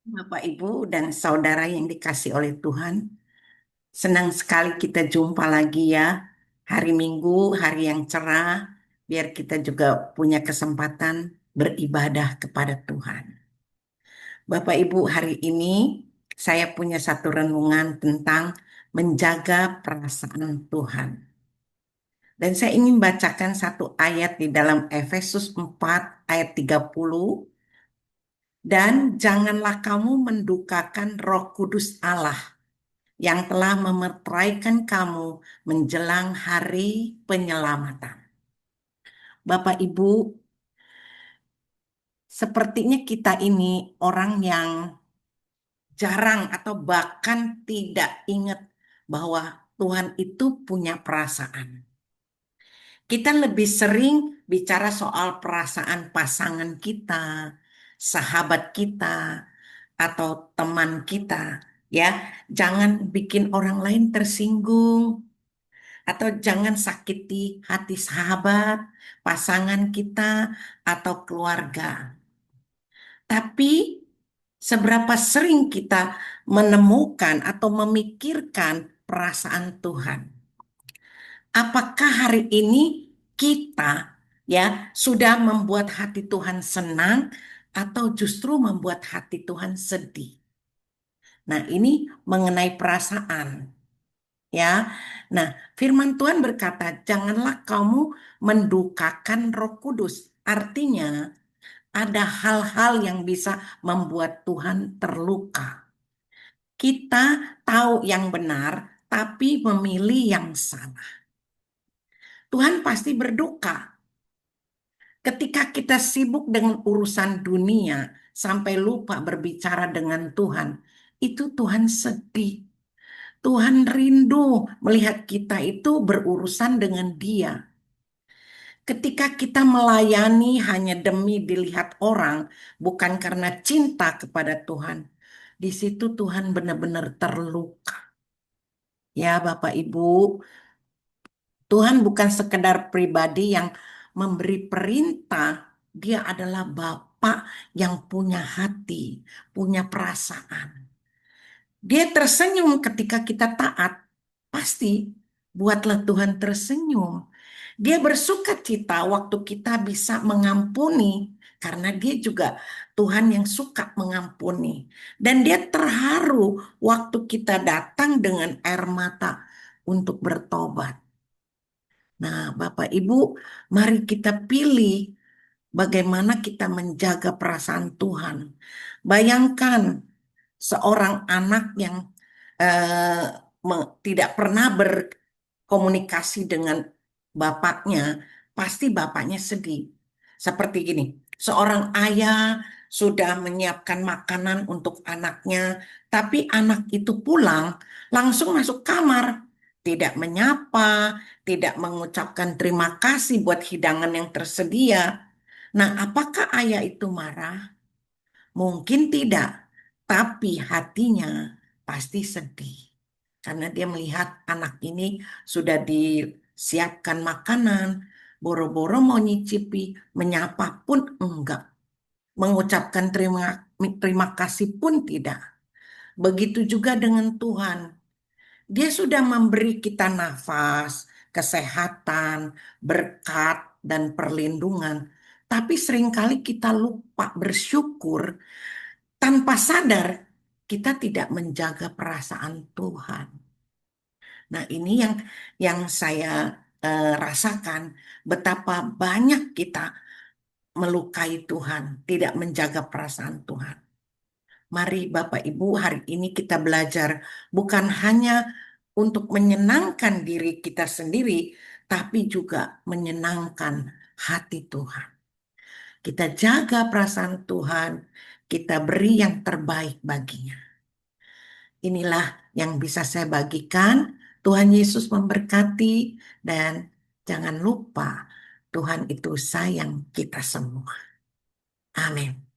Bapak, Ibu, dan saudara yang dikasih oleh Tuhan, senang sekali kita jumpa lagi ya. Hari Minggu, hari yang cerah, biar kita juga punya kesempatan beribadah kepada Tuhan. Bapak, Ibu, hari ini saya punya satu renungan tentang menjaga perasaan Tuhan. Dan saya ingin bacakan satu ayat di dalam Efesus 4 ayat 30. Dan janganlah kamu mendukakan Roh Kudus Allah yang telah memeteraikan kamu menjelang hari penyelamatan. Bapak Ibu, sepertinya kita ini orang yang jarang atau bahkan tidak ingat bahwa Tuhan itu punya perasaan. Kita lebih sering bicara soal perasaan pasangan kita, sahabat kita, atau teman kita, ya. Jangan bikin orang lain tersinggung, atau jangan sakiti hati sahabat, pasangan kita, atau keluarga. Tapi seberapa sering kita menemukan atau memikirkan perasaan Tuhan? Apakah hari ini kita ya sudah membuat hati Tuhan senang atau justru membuat hati Tuhan sedih? Nah, ini mengenai perasaan. Ya, nah firman Tuhan berkata, janganlah kamu mendukakan Roh Kudus. Artinya, ada hal-hal yang bisa membuat Tuhan terluka. Kita tahu yang benar, tapi memilih yang salah. Tuhan pasti berduka ketika kita sibuk dengan urusan dunia sampai lupa berbicara dengan Tuhan. Itu Tuhan sedih. Tuhan rindu melihat kita itu berurusan dengan Dia. Ketika kita melayani hanya demi dilihat orang, bukan karena cinta kepada Tuhan, di situ Tuhan benar-benar terluka. Ya, Bapak Ibu, Tuhan bukan sekedar pribadi yang memberi perintah, Dia adalah Bapa yang punya hati, punya perasaan. Dia tersenyum ketika kita taat. Pasti buatlah Tuhan tersenyum. Dia bersuka cita waktu kita bisa mengampuni. Karena dia juga Tuhan yang suka mengampuni. Dan dia terharu waktu kita datang dengan air mata untuk bertobat. Nah, Bapak Ibu, mari kita pilih bagaimana kita menjaga perasaan Tuhan. Bayangkan seorang anak yang eh, tidak pernah berkomunikasi dengan bapaknya, pasti bapaknya sedih. Seperti gini, seorang ayah sudah menyiapkan makanan untuk anaknya, tapi anak itu pulang langsung masuk kamar, tidak menyapa, tidak mengucapkan terima kasih buat hidangan yang tersedia. Nah, apakah ayah itu marah? Mungkin tidak, tapi hatinya pasti sedih. Karena dia melihat anak ini sudah disiapkan makanan, boro-boro mau nyicipi, menyapa pun enggak. Mengucapkan terima kasih pun tidak. Begitu juga dengan Tuhan. Dia sudah memberi kita nafas, kesehatan, berkat, dan perlindungan. Tapi seringkali kita lupa bersyukur tanpa sadar kita tidak menjaga perasaan Tuhan. Nah, ini yang saya rasakan betapa banyak kita melukai Tuhan, tidak menjaga perasaan Tuhan. Mari Bapak Ibu hari ini kita belajar bukan hanya untuk menyenangkan diri kita sendiri, tapi juga menyenangkan hati Tuhan. Kita jaga perasaan Tuhan, kita beri yang terbaik baginya. Inilah yang bisa saya bagikan. Tuhan Yesus memberkati dan jangan lupa Tuhan itu sayang kita semua. Amin.